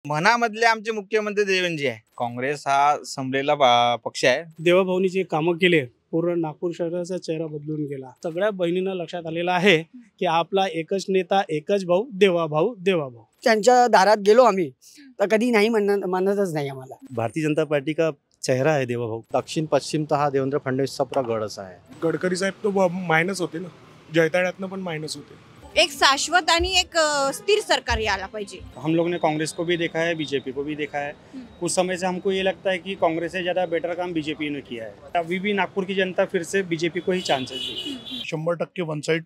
मनामधले आमचे मुख्यमंत्री देवेंद्रजी आहे. काँग्रेस हा संपलेला पक्ष आहे. देवाभाऊनी जे कामं केले पूर्ण नागपूर शहराचा चेहरा बदलून गेला. सगळ्या बहिणींना लक्षात आलेलं आहे की आपला एकच नेता एकच भाऊ देवाभाऊ देवाभाऊ. त्यांच्या दारात गेलो आम्ही तर कधी नाही म्हणतच नाही आम्हाला. भारतीय जनता पार्टी का चेहरा है देवाभाऊ. दक्षिण पश्चिम तर हा देवेंद्र फडणवीसचा पुरा गडच आहे. गडकरी साहेब तो मायनस होते ना, जयताळ्यातनं पण मायनस होते. एक शाश्वत आणि एक स्थिर सरकार यायला पाहिजे. हम लोग ने कांग्रेस को भी देखा है, बीजेपी को भी देखा है. कुछ समय से हमको ये लगता है कि कांग्रेस से ज़्यादा बेटर काम बीजेपी ने किया है. अभी भी नागपुर की जनता फिर से बीजेपी को ही चांसेस देगी. 100% वन साइड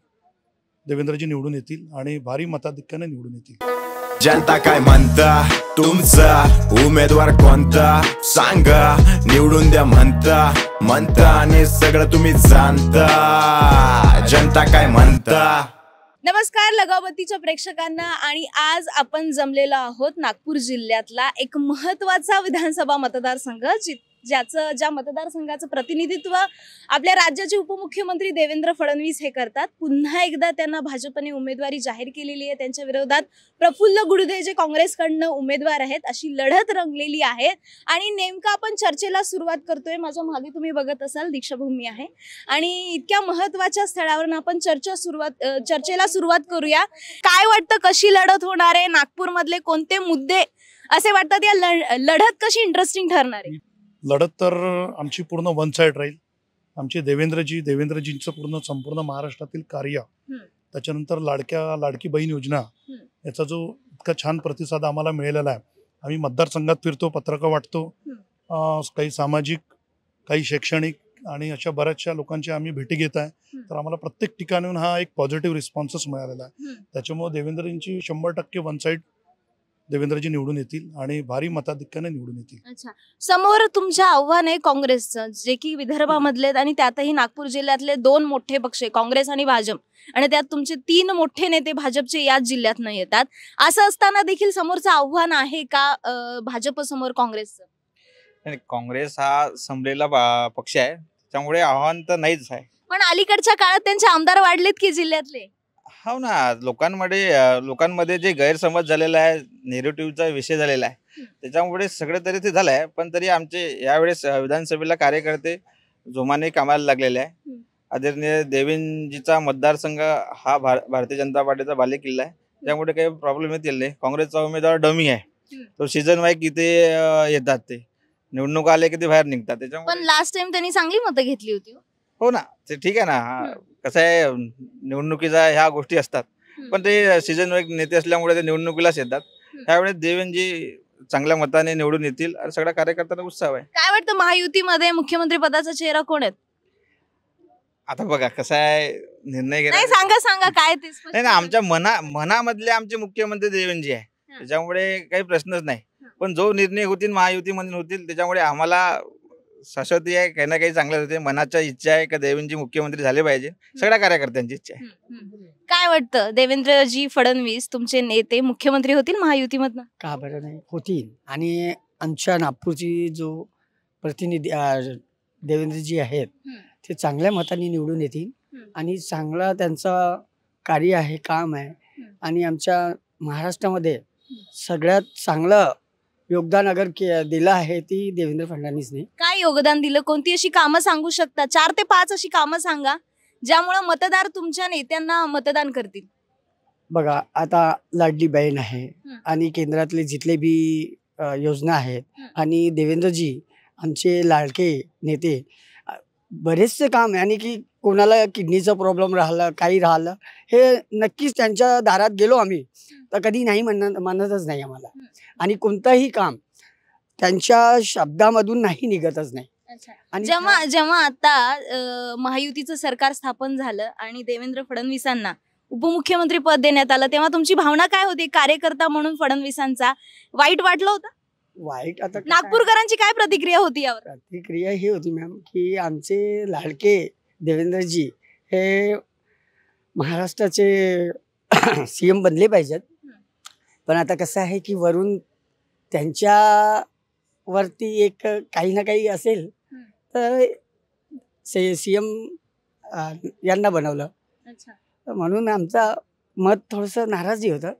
देवेंद्रजी निवडून येतील आणि भारी मताधिक्याने निवडून येतील. जनता काय म्हणता, तुमचा उमेदवार कोणता सांगा, निवडून द्या म्हणता आणि सगळं तुम्ही जाणता. जनता काय म्हणता. नमस्कार लगावतीच्या प्रेक्षकांना. आणि आज आपण जमलेलो आहोत नागपूर जिल्ह्यातला एक महत्त्वाचा विधानसभा मतदारसंघ ज्या मतदारसंघाचं प्रतिनिधित्व आपल्या राज्याचे उपमुख्यमंत्री देवेंद्र फडणवीस हे करतात. पुन्हा एकदा त्यांना भाजपने उमेदवारी जाहीर केलेली आहे. त्यांच्या विरोधात प्रफुल्ल गुडदे जे काँग्रेसकडनं उमेदवार आहेत, अशी लढत रंगलेली आहे. आणि नेमकं आपण चर्चेला सुरुवात करतोय. माझ्या मागे तुम्ही बघत असाल दीक्षाभूमी आहे आणि इतक्या महत्त्वाच्या स्थळावरून आपण चर्चेला सुरुवात करूया. काय वाटतं, कशी लढत होणार आहे, नागपूरमधले कोणते मुद्दे असे वाटतात, या लढत कशी इंटरेस्टिंग ठरणार आहे? लढत तर आमची पूर्ण वन साइड राहील. आमचे देवेंद्रजींचं संपूर्ण महाराष्ट्रातील कार्य, त्याच्यानंतर लाडकी बहीण योजना, याचा जो इतका छान प्रतिसाद आम्हाला मिळालेला आहे. आम्ही मतदारसंघात फिरतो, पत्रकं वाटतो, काही सामाजिक, काही शैक्षणिक आणि अशा बऱ्याचशा लोकांची आम्ही भेटी घेत आहे. तर आम्हाला प्रत्येक ठिकाणून हा एक पॉझिटिव्ह रिस्पॉन्सच मिळालेला आहे. त्याच्यामुळे देवेंद्रजींची 100% वन साइड देवेंद्रजी निवडून येतील आणि भारी मताधिक्याने निवडून येतील. अच्छा, समोर तुमचं आव्हान आहे काँग्रेसचं, जे की विदर्भामधले आणि त्यातही नागपूर जिल्ह्यातले दोन मोठे पक्ष, काँग्रेस आणि भाजप, आणि त्यात तुमचे 3 मोठे नेते भाजपचे याच जिल्ह्यातनं येतात. असं असताना देखील समोरचं आव्हान आहे का भाजप समोर काँग्रेसचं? आणि काँग्रेस हा संपलेला पक्ष आहे, त्यामुळे आव्हान तर नाहीच आहे. पण अलीकडच्या काळात त्यांचे आमदार वाढलेत की जिल्ह्यातले. हो ना, लोकांमध्ये जे गैरसमज झालेला आहे, नेरेटिव्हचा विषय झालेला आहे, त्याच्यामुळे सगळं तरी ते झालं आहे. पण तरी आमचे यावेळेस विधानसभेला कार्यकर्ते जोमाने कामाला लागलेले आहे. आदरणीय देवेंद्रजीचा मतदारसंघ हा भारतीय जनता पार्टीचा बालेकिल्ला आहे, त्यामुळे काही प्रॉब्लेम येतील नाही. काँग्रेसचा उमेदवार डमी आहे, तो सीझन वाईज किती येतात, ते निवडणूक आले की ते बाहेर निघतात. त्याच्यामुळे पण लास्ट टाइम त्यांनी चांगली मतं घेतली होती. हो ना, ते ठीक आहे ना. कसं आहे, निवडणुकीचा ह्या गोष्टी असतात, पण ते सीझन वाईज नेते असल्यामुळे ते निवडणुकीलाच येतात. त्यावेळेस देवेंद्रजी चांगल्या मताने निवडून येतील आणि सगळ्या कार्यकर्त्यांना उत्साह आहे. काय वाटतं, महायुतीमध्ये मुख्यमंत्री पदाचा चेहरा कोण आहे? आता बघा कसं आहे, निर्णय नाही, सांगा काय ते. नाही ना, आमच्या मनामधले आमचे मुख्यमंत्री देवेंद्रजी आहे, त्याच्यामुळे काही प्रश्नच नाही. पण जो निर्णय होतील महायुतीमध्ये होतील, त्याच्यामुळे आम्हाला शाश्वती आहे, काही ना काही चांगलं होते. मनाच्या इच्छा आहे का देवेंद्रजी मुख्यमंत्री झाले पाहिजे, सगळ्या कार्यकर्त्यांची इच्छा आहे. काय वाटतं, देवेंद्रजी फडणवीस तुमचे नेते मुख्यमंत्री होतील महायुतीमधनं? का बरं नाही, होतील. आणि आमच्या नागपूरची जो प्रतिनिधी देवेंद्रजी आहेत, ते चांगल्या मताने निवडून येतील आणि चांगला त्यांचं कार्य आहे, काम आहे. आणि आमच्या महाराष्ट्रामध्ये सगळ्यात चांगलं योगदान अगर दिलं आहे ती देवेंद्र फडणवीसने. काय योगदान दिलं, कोणती अशी कामं सांगू शकता? 4 ते 5 अशी कामं सांगा ज्यामुळे मतदार तुमच्या नेत्यांना मतदान करतील. बघा, आता लाडली बहीण आहे आणि केंद्रातले जिथले बी योजना आहेत, आणि देवेंद्रजी आमचे लाडके नेते, बरेचसे काम आहे. आणि की कोणाला किडनीचा प्रॉब्लेम राहिला, काही राहिलं, हे नक्कीच त्यांच्या दारात गेलो आम्ही तर कधी नाही म्हणतच नाही आम्हाला. आणि कोणतंही काम त्यांच्या शब्दामधून नाही निघतच नाही. आणि जेव्हा आता महायुतीचं सरकार स्थापन झालं आणि देवेंद्र फडणवीसांना उपमुख्यमंत्री पद देण्यात आलं, तेव्हा तुमची भावना काय होती कार्यकर्ता म्हणून फडणवीसांचा? वाईट वाटलं होतं? वाईट, आता नागपूरकरांची काय प्रतिक्रिया होती यावर? प्रतिक्रिया ही होती मॅम की आमचे लाडके देवेंद्रजी हे महाराष्ट्राचे CM बनले पाहिजेत. पण आता कसं आहे की वरून त्यांच्यावरती एक काही ना काही असेल तर CM यांना बनवलं. म्हणून आमचं मत थोडंसं नाराजी होतं.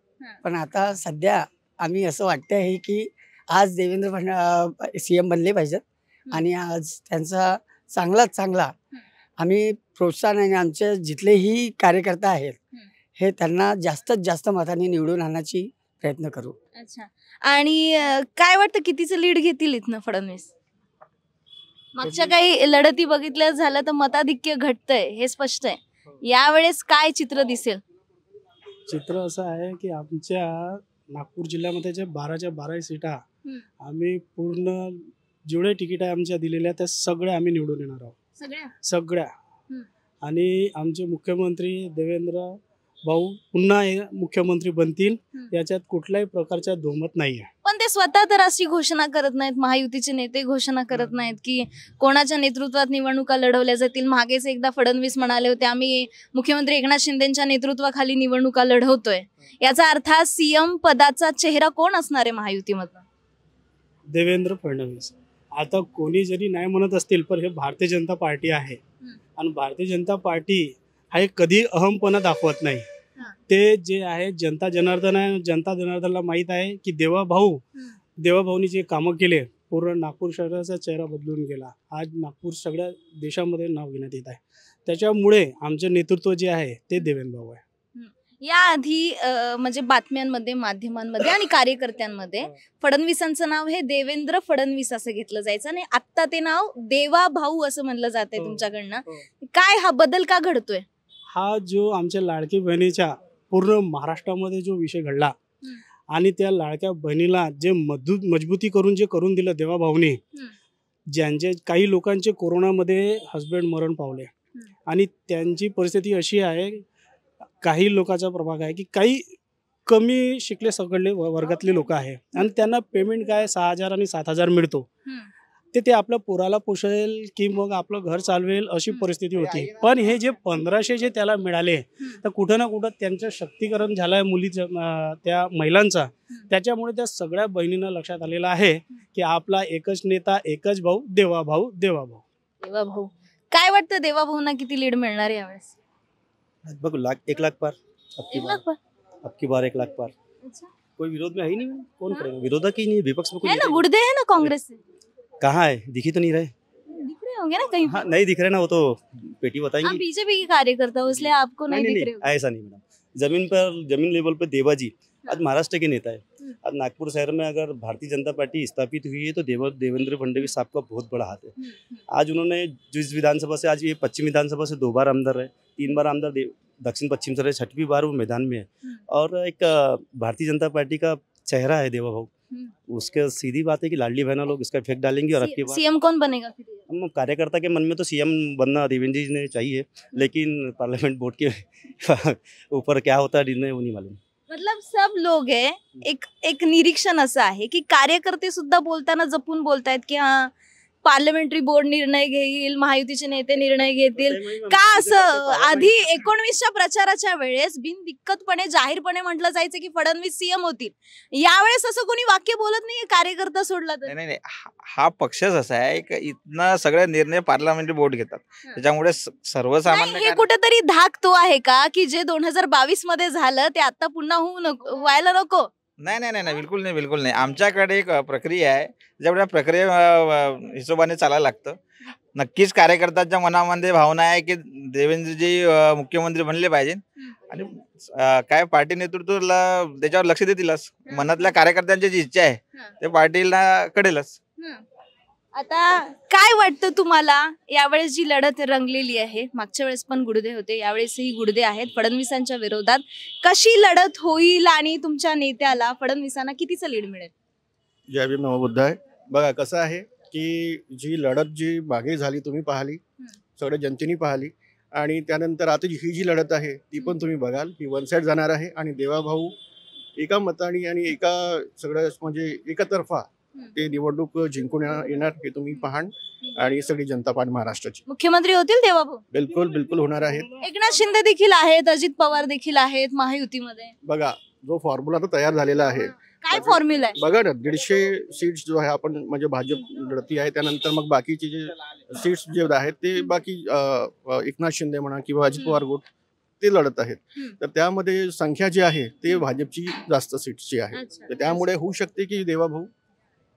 पण आता सध्या आम्ही असं वाटतं आहे की आज देवेंद्र CM बनले पाहिजेत आणि आज त्यांचा चांगला आम्ही प्रोत्साहन आणि आमचे जिथलेही कार्यकर्ता आहेत हे त्यांना जास्तीत जास्त मतांनी निवडून आणण्याची प्रयत्न करू. अच्छा. आणि काय वाटतं कितीचं लीड घेतील इथनं फडणवीस? मागच्या काही लढती बघितल्या झालं तर मताधिक्य घटतंय हे स्पष्ट आहे. यावेळेस काय चित्र दिसेल? चित्र असं आहे की आमच्या नागपूर जिल्ह्यामध्ये जे 12च्या 12 सीटा आम्ही पूर्ण जेवढे तिकीट आहे आमच्या दिलेल्या त्या सगळ्या आम्ही निवडून येणार आहोत. सगळ्या. आणि आमचे मुख्यमंत्री देवेंद्र भाऊ पुन्हा मुख्यमंत्री बनतील याच्यात कुठल्याही प्रकारच्या दोमत नाही आहे. पण ते स्वतः तर अशी घोषणा करत नाहीत, महायुतीचे नेते घोषणा करत नाहीत की कोणाच्या नेतृत्वात निवडणुका लढवल्या जातील. मागेच एकदा फडणवीस म्हणाले होते आम्ही मुख्यमंत्री एकनाथ शिंदेच्या नेतृत्वाखाली निवडणुका लढवतोय. याचा अर्थ CM पदाचा चेहरा कोण असणार आहे महायुतीमधनं? देवेंद्र फडणवीस. आता कोणी जरी नाही म्हणत असतील पण हे भारतीय जनता पार्टी आहे आणि भारतीय जनता पार्टी हा कधी अहमपणा दाखवत नाही. ते जे आहे जनता जनार्दनला माहीत आहे की देवाभाऊनी जे कामं केले पूर्ण नागपूर शहराचा चेहरा बदलून गेला. आज नागपूर सगळ्या देशामध्ये नाव घेण्यात येत आहे. त्याच्यामुळे आमचे नेतृत्व जे आहे ते देवेंद्र भाऊ आहे. याआधी म्हणजे बातम्यांमध्ये, माध्यमांमध्ये आणि कार्यकर्त्यांमध्ये फडणवीसांचं नाव हे देवेंद्र फडणवीस असं घेतलं जायचं आणि आता ते नाव देवा भाऊ असं म्हणलं जातंय तुमच्याकडनं. काय हा बदल का घडतोय? हा जो आमच्या लाडकी बहिणीच्या पूर्ण महाराष्ट्रामध्ये जो विषय घडला आणि त्या लाडक्या बहिणीला जे मजबूती करून दिलं देवाभाऊने, ज्यांचे काही लोकांचे कोरोनामध्ये हसबंड मरण पावले आणि त्यांची परिस्थिती अशी आहे, काही लोकांचा प्रभाग आहे की काही कमी शिकले सगळे वर्गातले लोक आहे आणि त्यांना पेमेंट काय 6,000 आणि 7,000 मिळतो. ते आपल्या पोराला पोषेल की मग आपलं घर चालवेल अशी परिस्थिती होती. पण हे जे 1500 जे त्याला मिळाले तर कुठं ना कुठं त्यांचं शक्तीकरण झालं आहे त्या महिलांचा. त्याच्यामुळे त्या सगळ्या बहिणींना लक्षात आलेलं आहे की आपला एकच नेता, एकच भाऊ, देवाभाऊ. देवाभाऊ. काय वाटतं देवाभाऊंना किती लीड मिळणार आहे यावेळेस? लगभग 1 लाख पार. अब की बार 1 लाख पार. अच्छा. कोई विरोध में है ही नहीं. कौन करेगा? विरोधक ही नहीं है, विपक्ष में कोई है ना, गुर्दे है ना कांग्रेस से. कहाँ है? दिख ही तो नहीं रहे. दिख रहे होंगे ना कहीं. हाँ, नहीं दिख रहे ना, वो तो पेटी आप बताएंगे. बीजेपी के कार्यकर्ता हो इसलिए आपको नहीं दिख रहे हो. ऐसा नहीं मैडम. जमीन लेवल पे देवाजी आज महाराष्ट्र के नेता है. आज नागपुर शहर में अगर भारतीय जनता पार्टी स्थापित हुई है तो देवेंद्र फडणवीस साहब का बहुत बड़ा हाथ है. आज उन्होंने जिस विधानसभा से, आज ये पश्चिम विधानसभा से 2 बार आमदार है, 3 बार आमदार दक्षिण पश्चिम से रहे, 6वीं बार वो मैदान में है और एक भारतीय जनता पार्टी का चेहरा है देवाभाऊ. उसके सीधी बात है कि लाडली बहना लोग इसका इफेक्ट डालेंगे और अब की बार CM कौन बनेगा फिर? हम कार्यकर्ता के मन में तो CM बनना देवेंद्र जी ने चाहिए, लेकिन पार्लियामेंट बोर्ड के ऊपर क्या होता है निर्णय वो नहीं मालूम. मतलब सब लोग है, एक निरीक्षण असं आहे की कार्यकर्ते सुद्धा बोलताना जपून बोलतायत की हा पार्लमेंटरी बोर्ड निर्णय घेईल, महायुतीचे नेते निर्णय घेतील. का असं आधी 19च्या प्रचाराच्या वेळेस बिनदिक्कतपणे जाहीरपणे म्हटलं जायचं की फडणवीस CM होतील. यावेळेस असं कोणी वाक्य बोलत नाहीये कार्यकर्ता सोडला तर. नाही, हा पक्षच असा आहे की इथनं सगळे निर्णय पार्लमेंटरी बोर्ड घेतात. त्याच्यामुळे सर्वसामान्य हे कुठेतरी धाक तो आहे का की जे 2022 मध्ये झालं ते आता पुन्हा व्हायला नको? नाही, बिलकुल नाही. आमच्याकडे एक प्रक्रिया आहे, जेवढ्या प्रक्रिये हिशोबाने चालायला लागतं. नक्कीच कार्यकर्त्यांच्या मनामध्ये भावना आहे की देवेंद्रजी मुख्यमंत्री बनले पाहिजे आणि काय पार्टी नेतृत्वाला त्याच्यावर लक्ष देतीलच. मनातल्या कार्यकर्त्यांची जी इच्छा आहे ते पार्टीला कळेलच. आता काय वाटतं तुम्हाला यावेळेस जी लढत रंगलेली आहे, मागच्या वेळेस पण गुडदे होते, यावेळेसही गुडदे आहेत फडणवीसांच्या विरोधात, कशी लढत होईल आणि तुमच्या नेत्याला फडणवीसांना कितीचं लीड मिळेल? जय भीम नमो बुद्धाय. बघा कसं आहे की जी लढत जी मागे झाली तुम्ही पाहिली, सगळ्या जनतेने पाहिली आणि त्यानंतर आता ही जी लढत आहे ती पण तुम्ही बघाल ही वन साइड जाणार आहे आणि देवाभाऊ एका मताने आणि एका सगळं म्हणजे एकतर्फा ते निवडणूक जिंकून येणार हे तुम्ही पाहाल आणि सगळी जनता पाहिल महाराष्ट्राची. मुख्यमंत्री होतील देवाभाऊ? बिलकुल होणार आहेत. एकनाथ शिंदे देखील आहेत, अजित पवार देखील आहेत महायुतीमध्ये. बघा जो फॉर्म्युला तो तयार झालेला आहे. काय फॉर्म्युला आहे? बघा ना 150 सीट्स जो आहे आपण म्हणजे भाजप लढती आहे, त्यानंतर मग बाकीचे जे सीट्स जे आहेत ते बाकी एकनाथ शिंदे म्हणा किंवा अजित पवार गट ते लढत आहेत. हम्म. तर त्यामध्ये संख्या जी आहे ते भाजपची जास्त सीट्सची आहे. अच्छा. तर त्यामुळे होऊ शकते की देवाभाऊ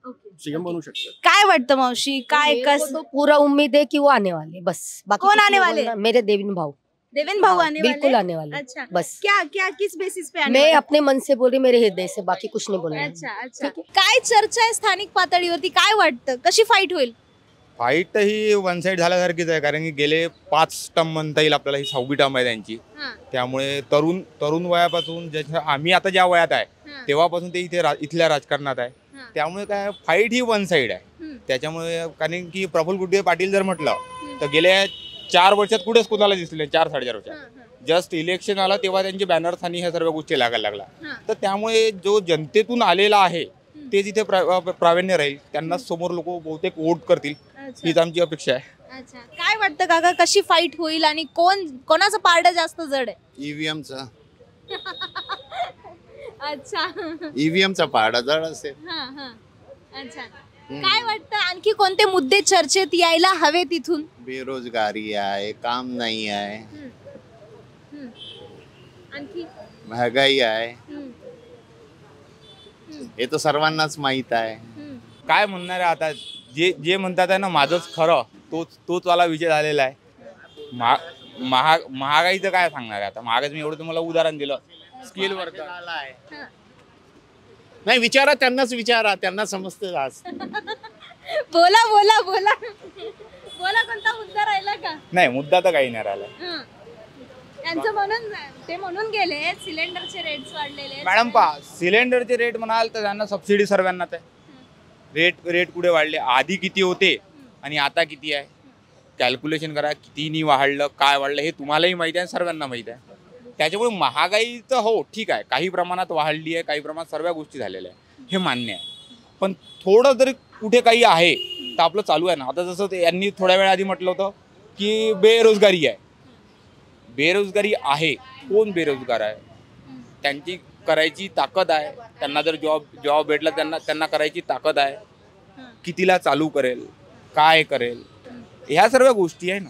ओके. सीएम बनू शकतात. काय वाटतं मावशी, काय मेरे को कस तो पूरा उम्मीद है कि वो आने वाले, बस बाकी कौन किसी आने को वाले? बोलना- मेरे देवेंद्र भाव। देवेंद्र भाऊ हाँ, आने बिल्कुल वाले? आने वाले, अच्छा, बस। क्या क्या किस बेसिस पे आने मैं वाले? अपने मन से बोल रही, मेरे हृदय से, बाकी कुछ नहीं बोलना है। अच्छा अच्छा. काय चर्चा आहे स्थानिक पातळीवरती, काय वाटतं कशी फाईट होईल? फाईट ही वन साईड झाल्यासारखीच आहे, कारण की गेले 5 टर्म म्हणता येईल आपल्याला, ही 6वी टर्म आहे त्यांची. हां. त्यामुळे तरुण वयापासून ज्याच्या आम्ही आता ज्या वयात आहे हां. तेव्हापासून ते इथल्या राजकारणात आहे. हां. त्यामुळे काय फाईट ही वन साईड आहे. हम्म. त्याच्यामुळे कारण की प्रफुल्ल गुड्डे पाटील जर म्हटलं हम्म. तर गेल्या 4 वर्षात कुठेच कुणाला दिसले 4-4.5 वर्षात. हां, हां. जस्ट इलेक्शन आलं तेव्हा त्यांचे बॅनर्स आणि ह्या सर्व गोष्टी लागायला लागला. हां. तर त्यामुळे जो जनतेतून आलेला आहे तेच इथे प्रावीण्य राहील. त्यांनाच समोर लोक बहुतेक वोट करतील अच्छा. हीच आमची अपेक्षा आहे. अच्छा. काय वाटतं काका, कशी फाईट होईल आणि कोणाचं पारडं जास्त जड आहे? ईव्हीएमचा अच्छा. ईव्हीएमचा पाडा जड असेल. हां, हां. अच्छा. काय वाटतं आणखी कोणते मुद्दे चर्चेत यायला हवे तिथून? बेरोजगारी आहे, काम नाही आहे, आणखी महागाई आहे, हे तर सर्वांनाच माहीत आहे. काय म्हणणार आहे आता, जे म्हणतात आहे ना माझंच खरं, तोच वाला विषय झालेला आहे. महागाईचं काय सांगणार आहे आता? महागाई मी एवढं तुम्हाला उदाहरण दिलं, स्किल वर्कर आहे. नाही विचारा, त्यांनाच विचारा, त्यांना समजतं आज. बोला बोला बोला बोला, कोणता मुद्दा राहिला का? नाही, मुद्दा तर काही नाही राहिला. हं. त्यांचं म्हणून गेले सिलेंडरचे रेट्स वाढलेले आहेत. मॅडम पहा, सिलेंडरचे रेट म्हणाल तर त्यांना सबसिडी सर्वांनाच आहे. रेट कुठे वाढले, आधी किती होते आणि आता किती आहे, कॅल्क्युलेशन करा. कितीनी वाढलं, काय वाढलं हे तुम्हालाही माहिती आहे, सर्वांना माहिती आहे. त्याच्यामुळे महागाई तर हो ठीक आहे, काही प्रमाणात वाढली आहे, काही प्रमाणात सर्व गोष्टी झालेल्या आहे, हे मान्य आहे. पण थोडं जरी कुठे काही आहे तर आपलं चालू आहे ना. आता जसं यांनी थोड्या वेळ आधी म्हटलं होतं की बेरोजगारी आहे. बेरोजगारी आहे, कोण बेरोजगार आहे? त्यांची करायची ताकद आहे. त्यांना जर जॉब भेटला त्यांना करायची ताकद आहे. कितीला चालू करेल, काय करेल, ह्या सर्व गोष्टी आहे ना.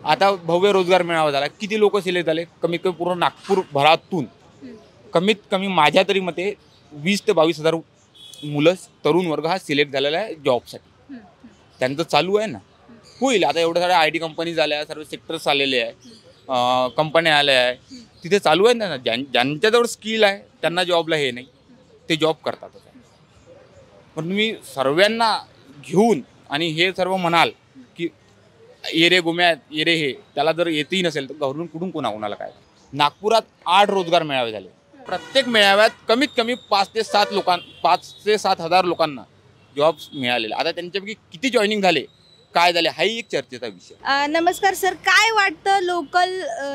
आता भव्य रोजगार मेळावा झाला, किती लोक सिलेक्ट झाले? कमीत कमी पूर्ण नागपूर भरातून कमीत कमी माझ्या तरी मते 20 ते 22 हजार मुलं, तरुण वर्ग हा सिलेक्ट झालेला आहे जॉबसाठी. त्यांचं चालू आहे ना, होईल. आता एवढ्या साऱ्या IT कंपनीज आल्या, सर्व सेक्टर्स आलेले आहे, कंपन्या आल्या आहे, तिथे चालू आहे ना. ज्यांच्याजवळ स्किल आहे त्यांना जॉबला हे नाही, ते जॉब करतातच. पण तुम्ही सर्वांना घेऊन आणि हे सर्व म्हणाल की ये रे गुम्या, ये रे हे, त्याला जर येतही नसेल तर घरून कुठून कोणाला काय? नागपुरात 8 रोजगार मेळावे झाले. प्रत्येक मेळाव्यात कमीत कमी 5 ते 7 हजार लोकांना जॉब्स मिळालेले. आता त्यांच्यापैकी किती जॉईनिंग झाले, काय झाले, हाही एक चर्चेचा विषय. नमस्कार सर, काय वाटतं लोकल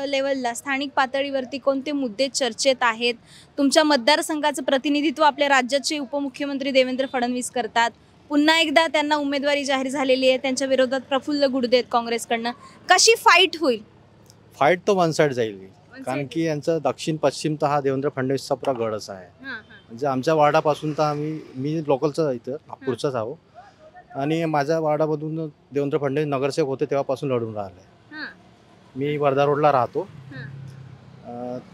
लेवलला, स्थानिक पातळीवरती कोणते मुद्दे चर्चेत आहेत? तुमच्या मतदारसंघाचं प्रतिनिधित्व आपल्या राज्याचे उपमुख्यमंत्री देवेंद्र फडणवीस करतात. पुन्हा एकदा त्यांना उमेदवारी जाहीर झालेली आहे. त्यांच्या विरोधात प्रफुल्ल गुडदे काँग्रेसकडनं. कशी फाईट होईल? फाईट तो वन साईड जाईल, कारण की यांचं दक्षिण पश्चिम तर हा देवेंद्र फडणवीसचा पुरा गडच आहे. म्हणजे आमच्या वार्डापासून तर मी लोकलचं इथं नागपूरचाच आहो, आणि माझ्या वार्डामधून देवेंद्र फडणवीस नगरसेवक होते तेव्हापासून लढून राहिले. मी वर्धा रोडला राहतो,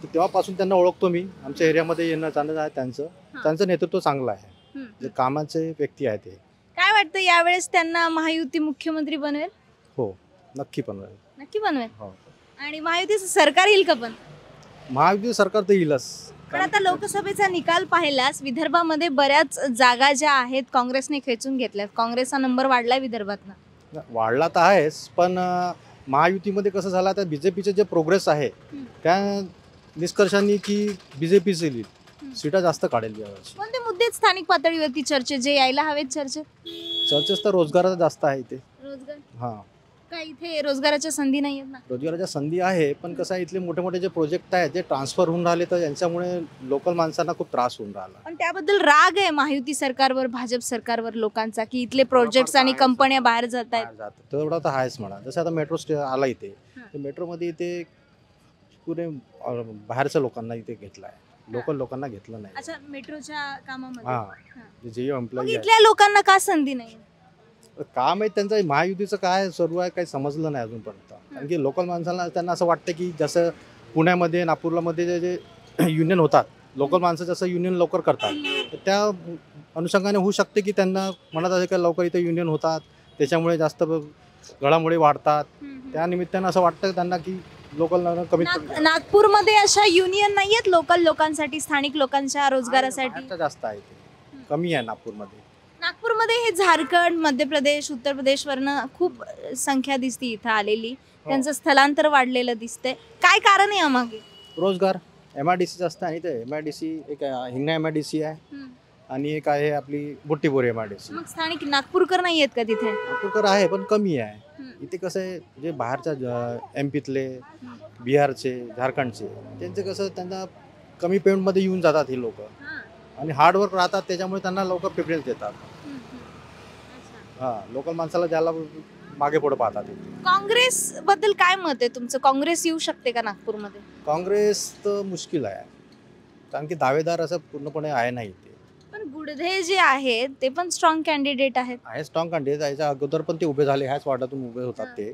तेव्हापासून त्यांना ओळखतो मी. आमच्या एरियामध्ये येणं जाणं आहे त्यांचं नेतृत्व चांगलं आहे, जे कामाचे व्यक्ती आहे ते. काय वाटतं यावेळेस त्यांना महायुती मुख्यमंत्री बनवेल? हो, नक्की बनवेल. नक्की बनवेल. हो. आणि महायुतीचं सरकार येईल का? पण महायुती सरकार तर येईलच. पण आता लोकसभेचा निकाल पाहिल्यास विदर्भामध्ये बऱ्याच जागा ज्या आहेत काँग्रेसने खेचून घेतल्यात. काँग्रेसचा नंबर वाढलाय विदर्भातला. वाढला तर आहेच, पण महायुतीमध्ये कसं झालं, आता BJPचे जे प्रोग्रेस आहे त्या निष्कर्षांनी की BJPच येईल, सीटा जास्त काढेल यावर्षी. कोणते मुद्दे स्थानिक पातळीवरती चर्चेत जे यायला हवेत चर्चेत? चर्चेस तर रोजगाराचा जास्त आहे इथे. रोजगार? हां, काय इथे रोजगाराच्या संधी नाही आहेत ना? रोजगाराच्या संधी आहे, पण कसं आहे, इथले मोठे मोठे जे प्रोजेक्ट आहेत जे ट्रान्सफर होऊन राहिले, तर यांच्यामुळे लोकल माणसांना खूप त्रास होऊन राहिला. पण त्याबद्दल राग आहे महायुती सरकारवर, भाजप सरकारवर लोकांचा, की इथले प्रोजेक्ट्स आणि कंपन्या बाहेर जात आहेत. तेवढा तर आहेच म्हणा. जसं आता मेट्रो आला इथे, मेट्रोमध्ये इथे पुरे बाहेरच्या लोकांना इथे घेतलं आहे, लोकल लोकांना घेतलं नाही. अच्छा, मेट्रोच्या कामामध्ये. हां, जे मग एम्प्लॉई इथल्या लोकांना का संधी नाही? काम आहे त्यांचं, महायुतीचं काय सर्व आहे काही समजलं नाही अजूनपर्यंत. कारण की लोकल माणसाला त्यांना असं वाटतं की जसं पुण्यामध्ये नागपूरमध्ये जे युनियन होतात, लोकल माणसं जसं युनियन लवकर करतात, तर त्या अनुषंगाने होऊ शकते की त्यांना म्हणत असेल की लवकर इथे युनियन होतात, त्याच्यामुळे जास्त घडामोडी वाढतात. त्या निमित्तानं असं वाटतं त्यांना की लोकल कमीत कमी नागपूरमध्ये अशा युनियन नाहीयेत लोकल लोकांसाठी, स्थानिक लोकांच्या रोजगारासाठी? बाहेरचं जास्त आहे, ते कमी आहे नागपूरमध्ये. नागपूरमध्ये हे झारखंड, मध्य प्रदेश, उत्तर प्रदेशवरनं खूप संख्या दिसते इथं आलेली, त्यांचं स्थलांतर वाढलेलं दिसतंय. काय कारण आहे यामागे? रोजगार. MIDC जास्त आहे, ते MIDC एक हिंगणा MIDC आहे आणि एक आहे आपली बुट्टीबोरी MIDC. मग स्थानिक नागपूरकर नाही आहेत का तिथे? नागपूरकर आहे पण कमी आहे. इथे कसं आहे, जे बाहेरच्या MP तले, बिहारचे, झारखंडचे, त्यांचं कसं त्यांना कमी पेमेंटमध्ये येऊन जातात ही लोक आणि हार्डवर्क राहतात, त्याच्यामुळे त्यांना लवकर प्रिफरन्स देतात. हां, लोकल माणसाला ज्याला मागे पुढे पाहतात. काँग्रेस बद्दल काय मत आहे तुमचं? काँग्रेस येऊ शकते का नागपूरमध्ये? काँग्रेस तर मुश्किल आहे, कारण की दावेदार असं पूर्णपणे आहे नाही ते. पण गुडधे जे आहेत ते पण स्ट्रॉंग कॅन्डिडेट आहेत. आहे स्ट्रॉंग कॅन्डिडेट. याच्या अगोदर पण ते उभे झाले, ह्याच वार्डातून उभे होतात ते,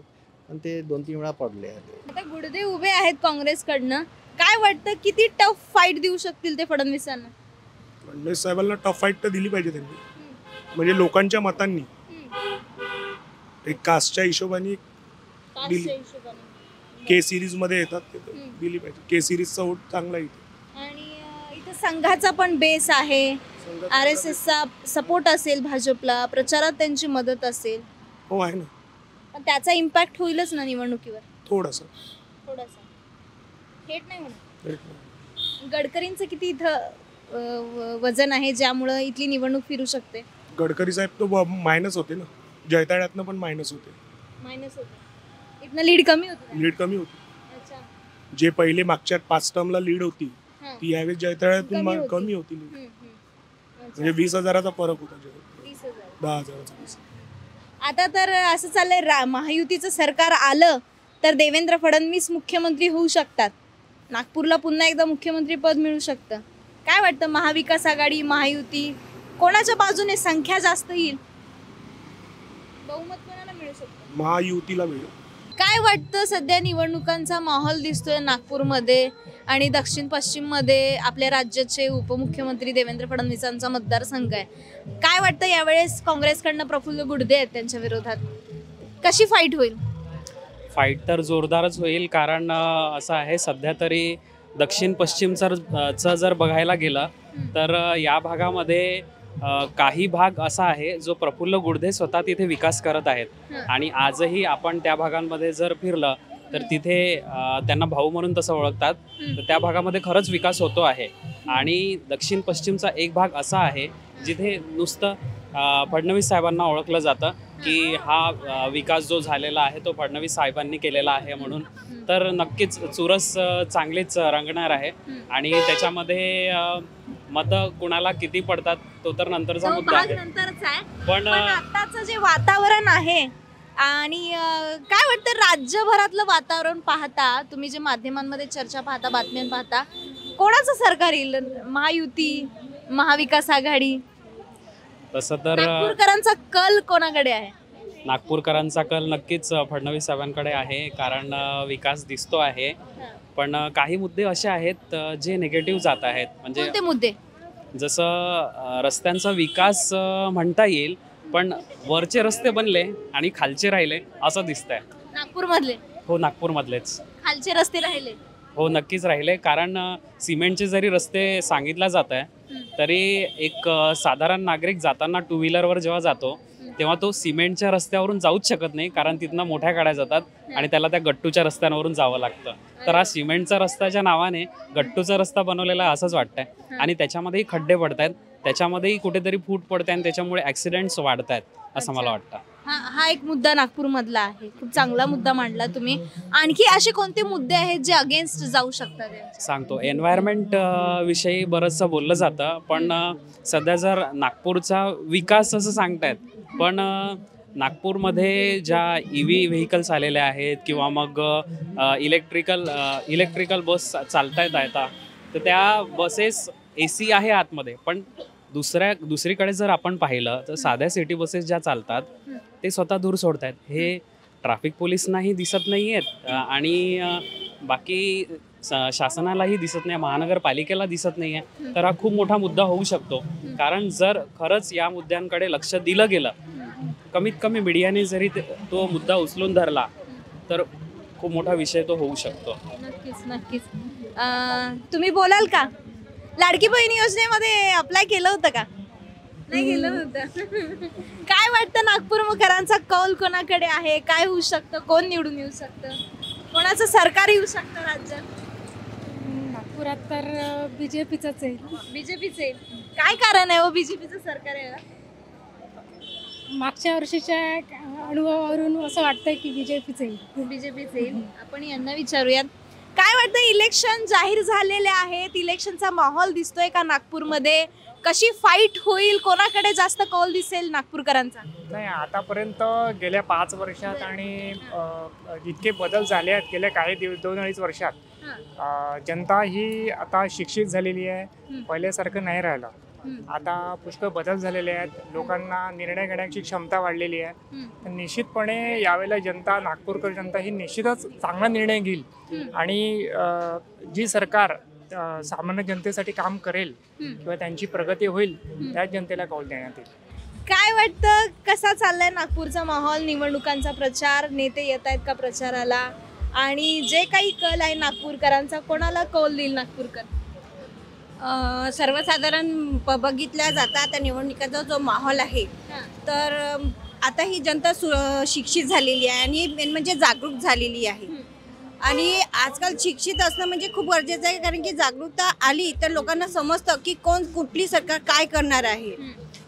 पण ते 2-3 वेळा पडले. आता गुडधे उभे आहेत काँग्रेसकडनं. काय वाटतं किती टफ फाईट देऊ शकतील ते फडणवीसांना? फडणवीस साहेबांना टफ फाईट तर दिली पाहिजे त्यांनी, म्हणजे लोकांच्या मतांनी, एक कास्टच्या हिशोबाने दिली. के सिरीज मध्ये येतात ते दिली पाहिजे. के सिरीजचा वोट चांगला इथे. आणि इथं संघाचा पण बेस आहे, RSSचा सपोर्ट असेल, भाजपला प्रचारात त्यांची मदत असेल. हो आहे ना. पण त्याचा इम्पॅक्ट होईलच ना निवडणुकीवर? थोडासा. थेट नाही म्हणत. गडकरींचं किती इथं वजन आहे ज्यामुळं इथली निवडणूक फिरू शकते? गडकरी साहेब तो मायनस होते ना, जैताड्यातनं पण मायनस होते. इथनं लीड कमी होती. लीड कमी होती. जे पहिले मागच्या 5 टर्मला लीड होती, ती यावेळेस जैताड्यातून कमी होती लीड. म्हणजे 20,000चा फरक होता. 10,000चा. आता तर असं चाललंय, महायुतीचं सरकार आलं तर देवेंद्र फडणवीस मुख्यमंत्री होऊ शकतात. नागपूरला पुन्हा एकदा मुख्यमंत्री पद मिळू शकतं. काय वाटतं, महाविकास आघाडी, महायुती कोणाच्या बाजूने संख्या जास्त येईल? बहुमत कोणाला मिळू शकतं? महायुतीला मिळेल. काय वाटतं, सध्या निवडणुकांचा माहोल दिसतोय नागपूरमध्ये आणि दक्षिण पश्चिम मध्ये आपल्या राज्याचे उपमुख्यमंत्री देवेंद्र फडणवीसांचा मतदारसंघ आहे. काय वाटतं यावेळेस काँग्रेसकडनं प्रफुल्ल गुडदे आहेत, त्यांच्या विरोधात कशी फाईट होईल? फाईट तर जोरदारच होईल, कारण असं आहे सध्या तरी दक्षिण पश्चिमचं जर बघायला गेलं तर या भागामध्ये काही भाग असा आहे जो प्रफुल्ल गुडदे स्वतः तिथे विकास करत आहेत आणि आजही आपण त्या भागांमध्ये जर फिरलं तर तिथे त्यांना भाऊ म्हणून तसं ओळखतात. तर त्या भागामध्ये खरंच विकास होतो आहे. आणि दक्षिण पश्चिमचा एक भाग असा आहे जिथे नुसतं फडणवीस साहेबांना ओळखलं जातं की हा विकास जो झालेला आहे तो फडणवीस साहेबांनी केलेला आहे म्हणून. तर नक्कीच चुरस चांगलीच रंगणार आहे आणि त्याच्यामध्ये मतं कुणाला किती पडतात तो तर नंतरचा मुद्दा आहे. पण आताचं जे वातावरण आहे आणि काय वाटतं, राज्यभरातलं वातावरण पाहता तुम्ही, जे माध्यमांमध्ये चर्चा पाहता, बातम्या पाहता, कोणाचं सरकार येईल? महायुती, महाविकास आघाडी? तसं तर नागपूरकरांचा कल कोणाकडे आहे? नागपूरकरांचा कल नक्कीच फडणवीस साहेबांकडे आहे, कारण विकास दिसतो आहे. पण काही मुद्दे असे आहेत जे निगेटिव्ह जात आहेत. म्हणजे कोणते मुद्दे? जसं रस्त्यांचा विकास म्हणता येईल, पण वरचे रस्ते बनले आणि खालचे राहिले असं दिसतंय. नागपूरमधले? हो, नागपूरमधलेच. खालचे रस्ते राहिले? हो, नक्कीच राहिले. कारण सिमेंटचे जरी रस्ते सांगितला जात आहे तरी एक साधारण नागरिक जाताना 2 व्हीलरवर जेव्हा जातो तेव्हा तो सिमेंटच्या रस्त्यावरून जाऊच शकत नाही, कारण तिथनं मोठ्या गाड्या जातात आणि त्याला त्या गट्टूच्या रस्त्यांवरून जावं लागतं. तर हा सिमेंटचा रस्त्याच्या नावाने गट्टूचा रस्ता बनवलेला आहे असंच वाटतंय. आणि त्याच्यामध्येही खड्डे पडत आहेत, त्याच्यामध्येही कुठेतरी फूट पडते आणि त्याच्यामुळे ॲक्सिडेंट्स वाढत आहेत असं मला वाटतं. हा एक मुद्दा नागपूरमधला आहे. खूप चांगला मुद्दा मांडला तुम्ही. आणखी असे कोणते मुद्दे आहेत जे अगेन्स्ट जाऊ शकतात? सांगतो. एन्व्हायरमेंट विषयी बरंचसं बोललं जातं, पण सध्या जर नागपूरचा विकास असं सांगतायत, पण नागपूरमध्ये ज्या EV व्हेकल्स आलेल्या आहेत किंवा मग इलेक्ट्रिकल बस चालतायत आता, तर त्या बसेस AC आहे आतमध्ये, पण दुसरीकडे जर आपण पाहिलं तर साध्या सिटी बसेस ज्या चालतात ते स्वतः धूर सोडत आहेत. हे ट्रॅफिक पोलिसांनाही दिसत नाही आहेत आणि बाकी शासनालाही दिसत नाही, महानगरपालिकेला दिसत नाही आहे, तर हा खूप मोठा मुद्दा होऊ शकतो. कारण जर खरंच या मुद्द्यांकडे लक्ष दिलं गेलं, कमीत कमी मीडियाने जरी तो मुद्दा उचलून धरला तर खूप मोठा विषय तो होऊ शकतो. नक्कीच नक्कीच. तुम्ही बोलाल का, लाडकी बहीण योजनेमध्ये अप्लाय केलं होतं का? नाही केलं होतं. काय वाटतं नागपूरकरांचा कौल कोणाकडे आहे? काय होऊ शकतं? कोण निवडून येऊ शकतं? कोणाचं सरकार येऊ शकतं राज्यात? नागपुरात तर बीजेपीचंच आहे. बीजेपीचं येईल. काय कारण आहे हो बीजेपीचं सरकार यायला? मागच्या वर्षीच्या अनुभवावरून असं वाटतंय की बीजेपीचं येईल. बीजेपीचं येईल. आपण यांना विचारूयात. काय वाटतं, इलेक्शन जाहीर झालेले आहेत, इलेक्शनचा माहोल दिसतोय का नागपूरमध्ये? कशी फाईट होईल? कोणाकडे जास्त कौल दिसेल नागपूरकरांचा? नाही, आतापर्यंत गेल्या 5 वर्षात आणि जितके बदल झाले आहेत गेल्या काही 2-2.5 वर्षात, जनता ही आता शिक्षित झालेली आहे, पहिल्यासारखं नाही राहिलं. आता पुष्कळ बदल झालेले आहेत, लोकांना निर्णय घेण्याची क्षमता वाढलेली आहे. तर निश्चितपणे यावेळेला जनता, नागपूरकर जनता ही निश्चितच चांगला निर्णय घेईल आणि जी सरकार सामान्य जनतेसाठी काम करेल किंवा त्यांची प्रगती होईल त्याच जनतेला कौल देण्यात येईल. काय वाटतं, कसा चाललाय नागपूरचा माहोल? निवडणुकांचा प्रचार, नेते येत आहेत का प्रचाराला? आणि जे काही कल आहे नागपूरकरांचा, कोणाला कौल देईल नागपूरकर? सर्वसाधारण बघितल्या जाता आता निवडणुकीचा जो माहोल आहे, तर आता ही जनता शिक्षित झालेली आहे आणि मेन म्हणजे जागरूक झालेली आहे. आणि आजकाल शिक्षित असणं म्हणजे खूप गरजेचं आहे, कारण की जागरूकता आली तर लोकांना समजतं की कुठली सरकार काय करणार आहे.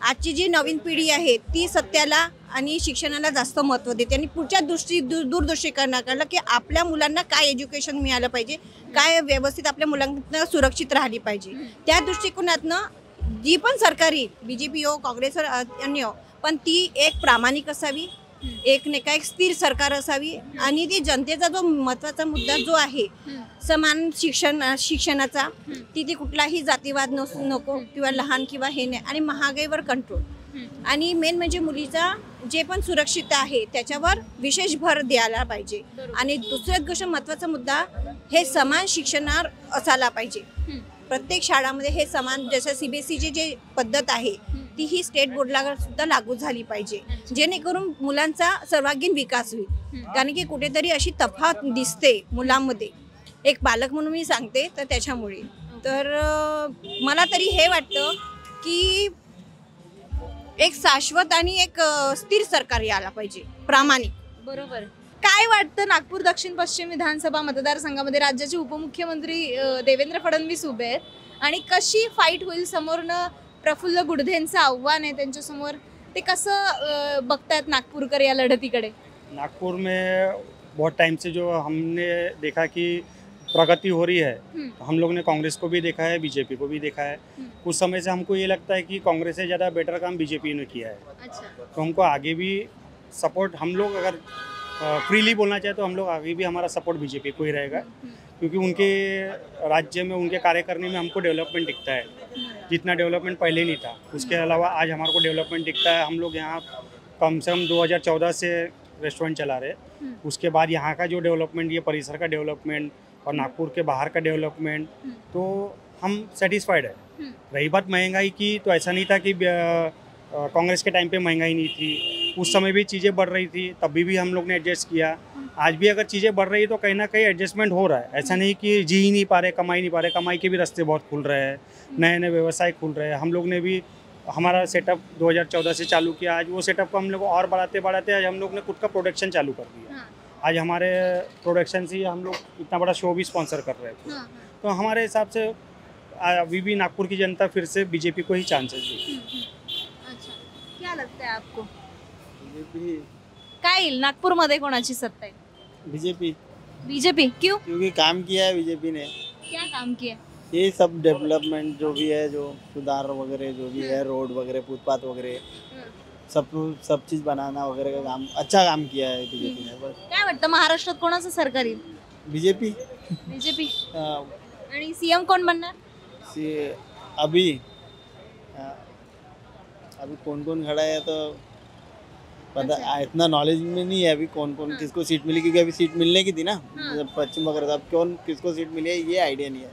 आजची जी नवीन पिढी आहे ती सत्याला आणि शिक्षणाला जास्त महत्त्व देते आणि पुढच्या दूरदृष्टीकोनाकडे की आपल्या मुलांना काय एज्युकेशन मिळालं पाहिजे, काय व्यवस्थित आपल्या मुलांना सुरक्षित राहिली पाहिजे. त्या दृष्टिकोनातनं जी पण सरकारी बीजेपी हो, काँग्रेस अन्य हो, पण ती एक प्रामाणिक असावी, एक स्थिर सरकार असावी आणि ती जनतेचा जो महत्त्वाचा मुद्दा जो आहे समान शिक्षणाचा, तिथे कुठलाही जातीवाद नको किंवा लहान किंवा हे नाही, आणि महागाईवर कंट्रोल, आणि मेन म्हणजे मुलीचा जे पण सुरक्षितता आहे त्याच्यावर विशेष भर द्यायला पाहिजे. आणि दुसऱ्याच गोष्ट महत्त्वाचा मुद्दा हे समान शिक्षणावर असायला पाहिजे. प्रत्येक शाळामध्ये हे समान, जसं CBSEची जे पद्धत आहे ती ही स्टेट बोर्डला सुद्धा लागू झाली पाहिजे, जेणेकरून मुलांचा सर्वांगीण विकास होईल. कारण की कुठेतरी अशी तफावत दिसते मुलांमध्ये, एक पालक म्हणून मी सांगते, तर त्याच्यामुळे तर मला तरी हे वाटतं की एक शाश्वत आणि एक स्थिर सरकार यायला पाहिजे, प्रामाणिक. बरोबर. काय वाटतं, नागपूर दक्षिण पश्चिम विधानसभा मतदारसंघामध्ये राज्याचे उपमुख्यमंत्री देवेंद्र फडणवीस उभे आहेत आणि कशी फाईट होईल? समोरनं प्रफुल्ल गुडधेंचं आव्हान आहे त्यांच्यासमोर, ते कसं बघतायत नागपूरकर या लढतीकडे? नागपुर में बहुत टाइम से जो हमने देखा कि प्रगति हो रही है, हम लोग ने कांग्रेस को भी देखा है, बीजेपी को भी देखा है. कुछ समय से हमको ये लगता है कि कांग्रेस से ज़्यादा बेटर काम बीजेपी ने किया है. तो हमको आगे भी सपोर्ट, हम लोग अगर फ्रीली बोलना चाहे तो हम लोग आगे भी हमारा सपोर्ट बीजेपी को ही रहेगा, क्योंकि उनके राज्य में, उनके कार्य करने में हमको डेवलपमेंट दिखता है, जितना डेवलपमेंट पहले नहीं था. उसके अलावा आज हमारे को डेवलपमेंट दिखता है. हम लोग यहाँ कम से कम 2014 से रेस्टोरेंट चला रहे, उसके बाद यहाँ का जो डेवलपमेंट, ये परिसर का डेवलपमेंट और नागपुर के बाहर का डेवलपमेंट, तो हम सेटिस्फाइड है. रही बात महंगाई की, तो ऐसा नहीं था कि कांग्रेस के टाइम पे महंगाई नहीं थी, उस समय भी चीज़ें बढ़ रही थी, तभी भी हम लोग ने एडजस्ट किया. आज भी अगर चीज़ें बढ़ रही है तो कहीं ना कहीं एडजस्टमेंट हो रहा है. ऐसा नहीं कि जी ही नहीं पा रहे, कमाई नहीं पा रहे. कमाई के भी रास्ते बहुत खुल रहे हैं, नए नए व्यवसाय खुल रहे हैं. हम लोग ने भी हमारा सेटअप 2014 से चालू किया. आज वो सेटअप को हम लोग और बढ़ाते बढ़ाते आज हम लोग ने खुद का प्रोडक्शन चालू कर दिया. आज हमारे प्रोडक्शन से हम लोग इतना बड़ा शो भी स्पॉन्सर कर रहे थे. तो हमारे हिसाब से अभी भी नागपुर की जनता फिर से बीजेपी को ही चांसेस देगी. अच्छा, क्या लगता है आपको? काय येईल नागपूरमध्ये, कोणाची सत्ता आहे? बीजेपी. बीजेपी क्यों? क्योंकि काम किया है बीजेपी ने. क्या काम किया? ये सब डेवलपमेंट जो भी है, जो सुधार वगैरह जो भी है, रोड वगैरह, फुटपाथ वगैरह, सब चीज बनाना वगैरह का काम, अच्छा काम किया है बीजेपी ने. बस. काय वाटतं, महाराष्ट्रात कोणाचं सरकार येईल? बीजेपी. बीजेपी. आणि सीएम कोण बनणार? अभी कौन कौन खड़ा है, तो पता इतना नॉलेज में नहीं है अभी कौन कौन किसको सीट मिली, क्योंकि अभी सीट मिलने की थी ना पश्चिम बंगाल साहब, कौन किसको सीट मिली है ये आइडिया नहीं है।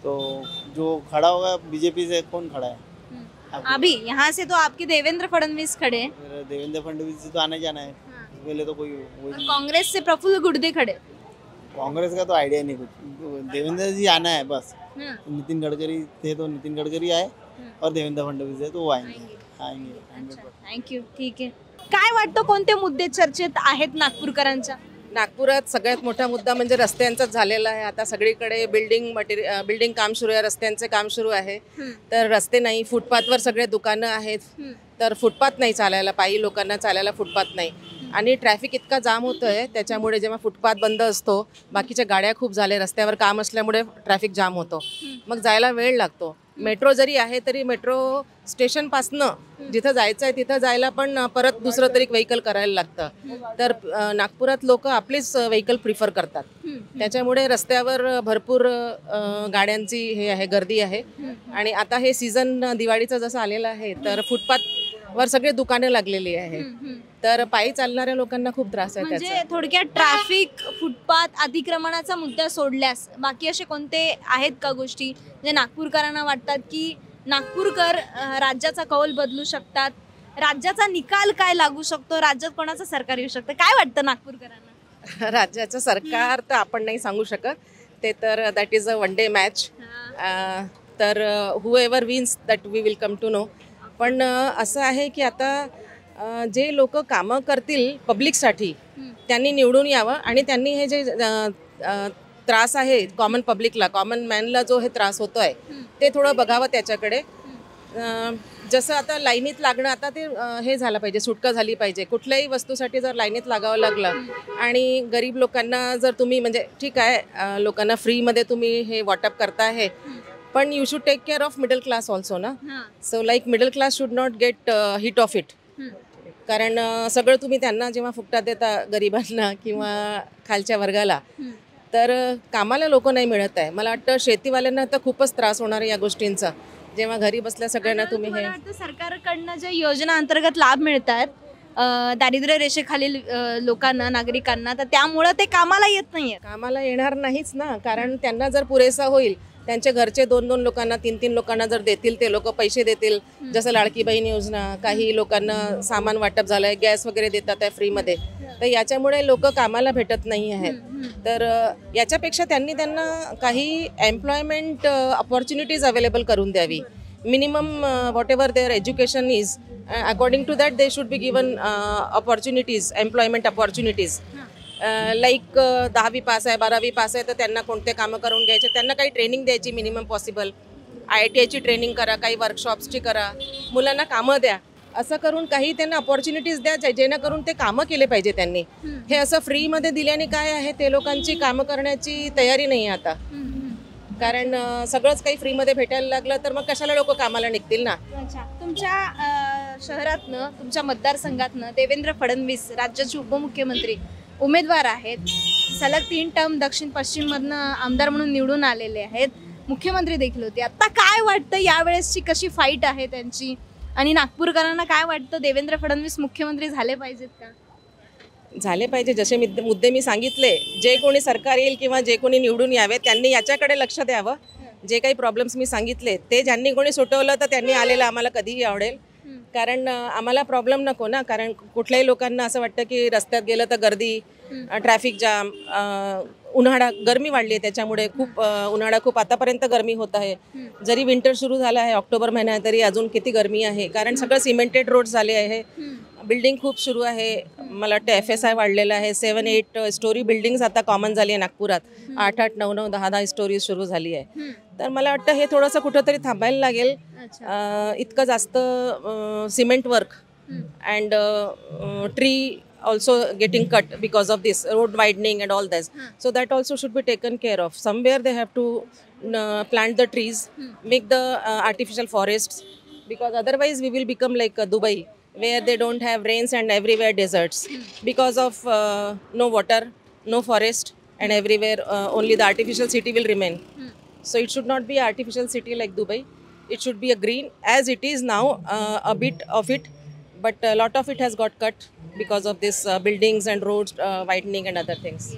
तो जो खड़ा होगा बीजेपी से, कौन खड़ा है अभी यहाँ से? तो आपके देवेंद्र फडणवीस खड़े हैं। देवेंद्र फडणवीस से तो आने जाना है, पहले तो कोई और कांग्रेस से प्रफुल्ल गुर्दे खड़े। कांग्रेस का तो आइडिया नहीं कुछ, देवेंद्र जी आना है बस। नितिन गडकरी थे तो नितिन गडकरी आए, और देवेंद्र फडणवीस है तो वो आएंगे। थँक्यू, ठीक आहे. काय वाटतं कोणते मुद्दे चर्चेत आहेत नागपूरकरांच्या? नागपुरात सगळ्यात मोठा मुद्दा म्हणजे रस्त्यांचाच झालेला आहे. आता सगळीकडे बिल्डिंग काम सुरू आहे, रस्त्यांचे काम सुरू आहे. तर रस्ते नाही, फुटपाथवर सगळे दुकानं आहेत, तर फुटपाथ नाही चालायला, पायी लोकांना चालायला फुटपाथ नाही. आणि ट्रॅफिक इतका जाम होतो आहे, त्याच्यामुळे जेव्हा फुटपाथ बंद असतो, बाकीच्या गाड्या खूप झाल्या, रस्त्यावर काम असल्यामुळे ट्रॅफिक जाम होतो, मग जायला वेळ लागतो. मेट्रो जरी आहे तरी मेट्रो स्टेशनपासनं जिथं जायचं आहे तिथं जायला पण परत दुसरं तरी व्हेकल करायला लागतं. तर नागपुरात लोक आपलीच व्हेकल प्रिफर करतात, त्याच्यामुळे रस्त्यावर भरपूर गाड्यांची हे आहे, गर्दी आहे. आणि आता हे सीझन दिवाळीचं जसं आलेलं आहे, तर फुटपाथवर सगळे दुकाने लागलेली आहे, तर पायी चालणाऱ्या लोकांना खूप त्रास आहे म्हणजे त्याचा. थोडक्यात ट्रॅफिक, फुटपाथ, अतिक्रमणाचा मुद्दा सोडल्यास बाकी असे कोणते आहेत का गोष्टी जे नागपूरकरांना वाटतात की नागपूरकर राज्याचा कौल बदलू शकतात, राज्याचा निकाल काय लागू शकतो, राज्यात कोणाचं सरकार येऊ शकतं, काय वाटतं नागपूरकरांना? राज्याचं सरकार तर आपण नाही सांगू शकत, ते तर that is a one day match. तर whoever wins that we will come to know. पण असं आहे की आता जे लोक कामं करतील पब्लिकसाठी त्यांनी निवडून यावं, आणि त्यांनी हे जे त्रास आहे कॉमन पब्लिकला, कॉमन मॅनला जो हे त्रास होतो आहे ते थोडं बघावं त्याच्याकडे. जसं आता लाईनीत लागणं, आता ते हे झालं पाहिजे, सुटका झाली पाहिजे. कुठल्याही वस्तूसाठी जर लाईनीत लागावं लागलं आणि गरीब लोकांना जर तुम्ही, म्हणजे ठीक आहे लोकांना फ्रीमध्ये तुम्ही हे वाटप करता आहे, पण you should take care of middle class also ना. So like middle class should not get hit of it. कारण सगळं तुम्ही त्यांना जेव्हा फुकटात देता गरिबांना किंवा खालच्या वर्गाला, तर कामाला लोक नाही मिळत आहे. मला वाटतं शेतीवाल्यांना तर खूपच त्रास होणार आहे या गोष्टींचा, जेव्हा घरी बसल्या सगळ्यांना तुम्ही हे. सरकारकडनं ज्या योजना अंतर्गत लाभ मिळतात दारिद्र्य रेषेखालील लोकांना, नागरिकांना, तर त्यामुळं ते कामाला येत नाहीये. कामाला येणार नाहीच ना, कारण त्यांना जर पुरेसा होईल, त्यांच्या घरचे 2-2 लोकांना, 3-3 लोकांना जर देतील, ते लोक पैसे देतील, जसं लाडकी बहीण योजना, काही लोकांना सामान वाटप झालं आहे, गॅस वगैरे देतात आहे फ्रीमध्ये, तर याच्यामुळे लोक कामाला भेटत नाही आहेत. तर याच्यापेक्षा त्यांना काही एम्प्लॉयमेंट अपॉर्च्युनिटीज अवेलेबल करून द्यावी. Minimum whatever there education is, according to that they should be given opportunities, employment opportunities. Like 10वी पास आहे, 12वी पास आहे, तर त्यांना कोणते कामं करून घ्यायचे, त्यांना काही ट्रेनिंग द्यायची मिनिमम पॉसिबल. IITची ट्रेनिंग करा, काही वर्कशॉप्सची करा, मुलांना कामं द्या. असं करून काही त्यांना अपॉर्च्युनिटीज द्या, जेणेकरून ते कामं केले पाहिजे त्यांनी. हे असं फ्रीमध्ये दिल्याने काय आहे, ते लोकांची कामं करण्याची तयारी नाही आहे आता. कारण सगळंच काही फ्रीमध्ये भेटायला लागलं तर मग कशाला लोक कामाला निघतील ना. तुमच्या शहरातनं, तुमच्या मतदारसंघातनं देवेंद्र फडणवीस राज्याचे उपमुख्यमंत्री उमेदवार आहेत. सलग 3 टर्म दक्षिण पश्चिम मधनं आमदार म्हणून निवडून आलेले आहेत, मुख्यमंत्री देखील होते. आता काय वाटतं यावेळेसची कशी फाईट आहे त्यांची, आणि नागपूरकरांना काय वाटतं, देवेंद्र फडणवीस मुख्यमंत्री झाले पाहिजेत का? झाले पाहिजे. जसे मुद्दे मी सांगितले, जे कोणी सरकार येईल किंवा जे कोणी निवडून यावे त्यांनी याच्याकडे लक्ष द्यावं. जे काही प्रॉब्लेम्स मी सांगितले ते ज्यांनी कोणी सुटवलं तर त्यांनी आलेलं आम्हाला कधीही आवडेल. कारण आम्हाला प्रॉब्लेम नको ना. कारण कुठल्याही लोकांना असं वाटतं की रस्त्यात गेलं तर गर्दी, ट्रॅफिक जाम, उन्हाळा, गरमी वाढली आहे, त्याच्यामुळे खूप उन्हाळा, खूप आतापर्यंत गरमी होत आहे. जरी विंटर सुरू झालं आहे ऑक्टोबर महिन्यात, तरी अजून किती गरमी आहे. कारण सगळं सिमेंटेड रोड झाले आहे, बिल्डिंग खूप सुरू आहे. मला वाटतं FSI वाढलेलं आहे. 7-8 स्टोरी बिल्डिंग्स आता कॉमन झाली आहे नागपुरात. 8-8, 9-9, 10-10 स्टोरी सुरू झाली आहे. तर मला वाटतं हे थोडंसं कुठंतरी थांबायला लागेल. इतकं जास्त cement work and tree also getting cut because of this road widening and all this. So that also should be taken care of. Somewhere they have to plant the trees, make the artificial forests, because otherwise we will become like Dubai, where they don't have rains and everywhere deserts because of no water, no forest, and everywhere only the artificial city will remain. So it should not be an artificial city like Dubai. It should be a green as it is now, a bit of it. but a lot of it has got cut because of this buildings and roads widening and other things.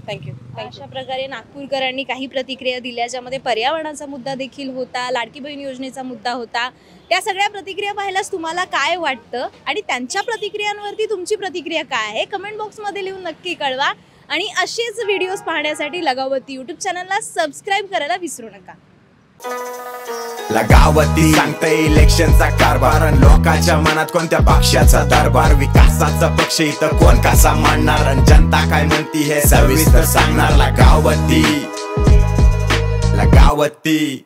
Thank you. अशा प्रकारे नागपूरकरांनी काही प्रतिक्रिया दिल्या, ज्यामध्ये पर्यावरणाचा मुद्दा देखील होता, लाडकी बहीण योजनेचा मुद्दा होता. त्या सगळ्या प्रतिक्रिया पाहिल्यास तुम्हाला काय वाटतं आणि त्यांच्या प्रतिक्रियांवरती तुमची प्रतिक्रिया काय आहे कमेंट बॉक्समध्ये लिहून नक्की कळवा. आणि असेच व्हिडिओज पाहण्यासाठी लगावती यूट्यूब चॅनलला सबस्क्राईब करायला विसरू नका. लगावती सांगते इलेक्शनचा कारभार आणि लोकांच्या मनात कोणत्या पक्षाचा दरबार. विकासाचा पक्ष इथं कोण कसा मांडणार आणि जनता काय म्हणती हे सविस्तर सांगणार. लगावती.